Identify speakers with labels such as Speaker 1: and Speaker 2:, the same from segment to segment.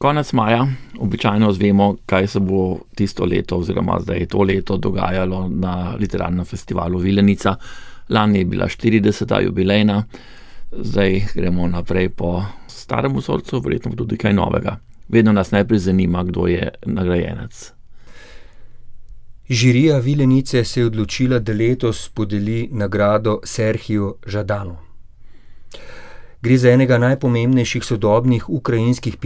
Speaker 1: Konec maja običajno zvemo, kaj se bo tisto leto oziroma zdaj to leto dogajalo na literarnem festivalu Vilenica. Lani je bila 40. jubilejna, zdaj gremo naprej po starem vzorcu, verjetno tudi kaj novega. Vedno nas najprej zanima, kdo je nagrajenec.
Speaker 2: Žirija Vilenice se je odločila, da letos podeli nagrado Serhiju Žadanu. Gre za enega najpomembnejših sodobnih ukrajinskih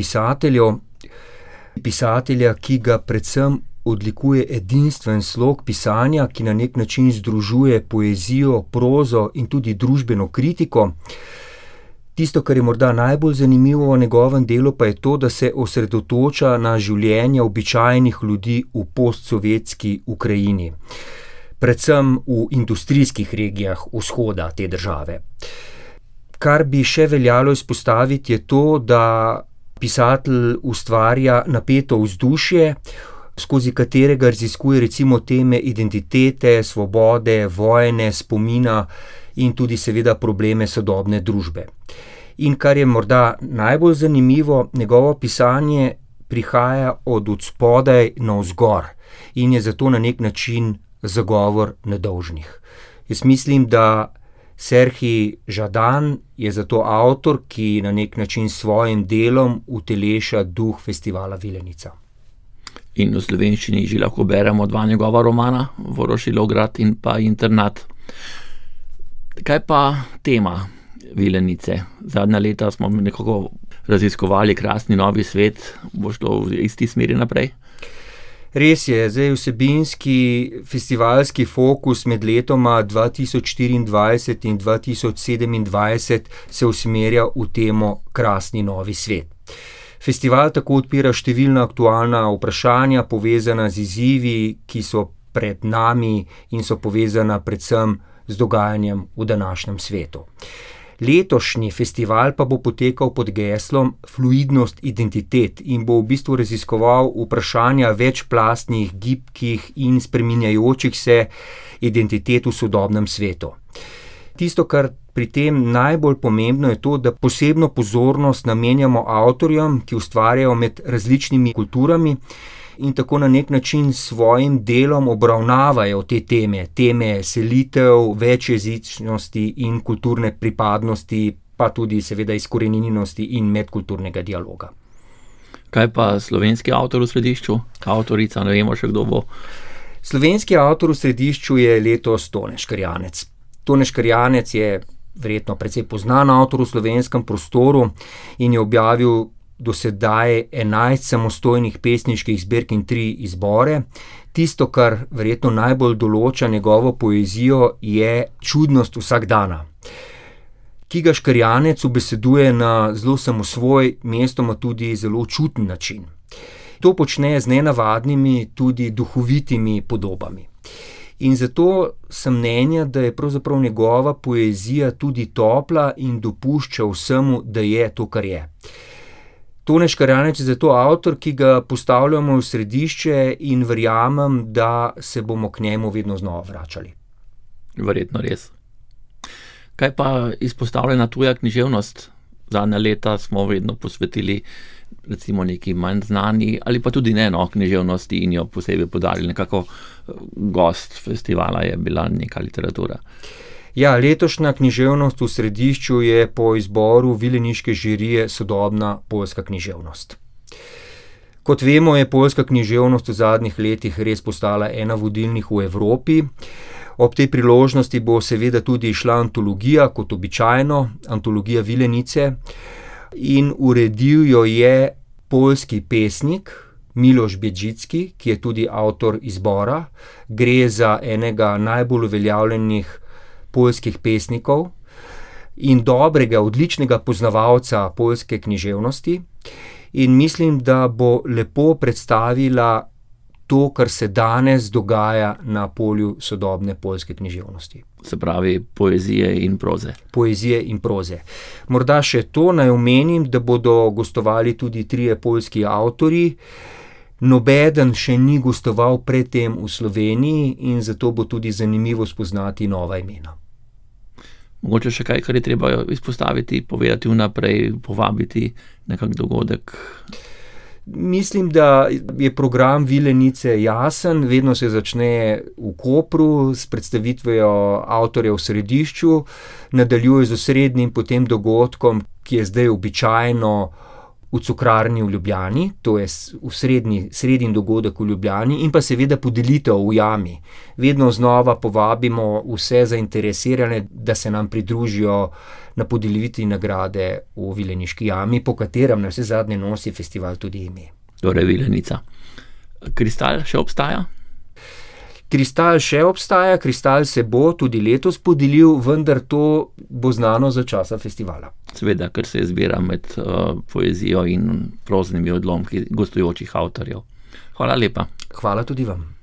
Speaker 2: pisatelja, ki ga predvsem odlikuje edinstven slog pisanja, ki na nek način združuje poezijo, prozo in tudi družbeno kritiko. Tisto, kar je morda najbolj zanimivo v njegovem delu, pa je to, da se osredotoča na življenje običajnih ljudi v postsovjetski Ukrajini, predvsem v industrijskih regijah vzhoda te države. Kar bi še veljalo izpostaviti, je to, da pisatelj ustvarja napeto vzdušje, skozi katerega raziskuje recimo teme identitete, svobode, vojne, spomina in tudi seveda probleme sodobne družbe. In kar je morda najbolj zanimivo, njegovo pisanje prihaja od spodaj navzgor in je zato na nek način zagovor nedolžnih. Jaz mislim, da Serhij Žadan je zato avtor, ki na nek način s svojim delom uteleša duh festivala Vilenica.
Speaker 1: In v slovenščini že lahko beremo 2 njegova romana, Vorošilograd in pa Internat. Kaj pa tema Vilenice? Zadnja leta smo nekako raziskovali krasni novi svet, bo šlo v isti smeri naprej?
Speaker 2: Res je, zdaj vsebinski festivalski fokus med letoma 2024 in 2027 se usmerja v temo krasni novi svet. Festival tako odpira številna aktualna vprašanja, povezana z izzivi, ki so pred nami in so povezana predvsem z dogajanjem v današnjem svetu. Letošnji festival pa bo potekal pod geslom Fluidnost identitet in bo v bistvu raziskoval vprašanja večplastnih, gibkih in spreminjajočih se identitet v sodobnem svetu. Tisto, kar pri tem najbolj pomembno, je to, da posebno pozornost namenjamo avtorjem, ki ustvarjajo med različnimi kulturami in tako na nek način s svojim delom obravnavajo te teme selitev, večjezičnosti in kulturne pripadnosti, pa tudi seveda izkoreninjenosti in medkulturnega dialoga.
Speaker 1: Kaj pa slovenski avtor v središču? Avtorica, ne vemo še kdo bo.
Speaker 2: Slovenski avtor v središču je letos Tone Škrjanec. Tone Škrjanec je verjetno precej poznan avtor v slovenskem prostoru in je objavil do sedaj 11 samostojnih pesniških zbirk in 3 izbore. Tisto, kar verjetno najbolj določa njegovo poezijo, je čudnost vsakdana, ki ga Škrjanec ubeseduje na zelo samosvoj, mestoma tudi zelo čuten način. To počne z nenavadnimi, tudi duhovitimi podobami. In zato sem mnenja, da je pravzaprav njegova poezija tudi topla in dopušča vsemu, da je to, kar je. Tone Škrjanec je zato avtor, ki ga postavljamo v središče in verjamem, da se bomo k njemu vedno znova vračali.
Speaker 1: Verjetno res. Kaj pa izpostavljena tuja književnost? Zadnja leta smo vedno posvetili recimo neki manj znani ali pa tudi književnosti in jo posebej podarili. Nekako gost festivala je bila neka literatura.
Speaker 2: Ja, letošnja književnost v središču je po izboru vileniške žirije sodobna poljska književnost. Kot vemo, je poljska književnost v zadnjih letih res postala ena vodilnih v Evropi. Ob tej priložnosti bo seveda tudi išla antologija, kot običajno, antologija Vilenice, in uredil jo je poljski pesnik Miloš Biedžicki, ki je tudi avtor izbora. Gre za enega najbolj uveljavljenih poljskih pesnikov in dobrega, odličnega poznavalca poljske književnosti. In mislim, da bo lepo predstavila to, kar se danes dogaja na polju sodobne poljske književnosti.
Speaker 1: Se pravi poezije in proze.
Speaker 2: Poezije in proze. Morda še to naj omenim, da bodo gostovali tudi 3 poljski avtorji. Nobeden še ni gostoval predtem v Sloveniji in zato bo tudi zanimivo spoznati nova imena.
Speaker 1: Mogoče še kaj, kar je treba izpostaviti, povedati vnaprej, povabiti nekak dogodek?
Speaker 2: Mislim, da je program Vilenice jasen, vedno se začne v Kopru s predstavitvijo avtorja v središču, nadaljuje z osrednjim potem dogodkom, ki je zdaj običajno v Cukrarni v Ljubljani, to je srednji dogodek v Ljubljani, in pa seveda podelitev v jami. Vedno znova povabimo vse zainteresirane, da se nam pridružijo na podelitvi nagrade v Vileniški jami, po katerem na vse zadnje nosi festival tudi ime.
Speaker 1: Torej Vilenica. Kristal še obstaja?
Speaker 2: Kristal še obstaja, Kristal se bo tudi letos podelil, vendar to bo znano za časa festivala.
Speaker 1: Seveda, ker se izbira med poezijo in proznimi odlomki gostujočih avtorjev. Hvala lepa.
Speaker 2: Hvala tudi vam.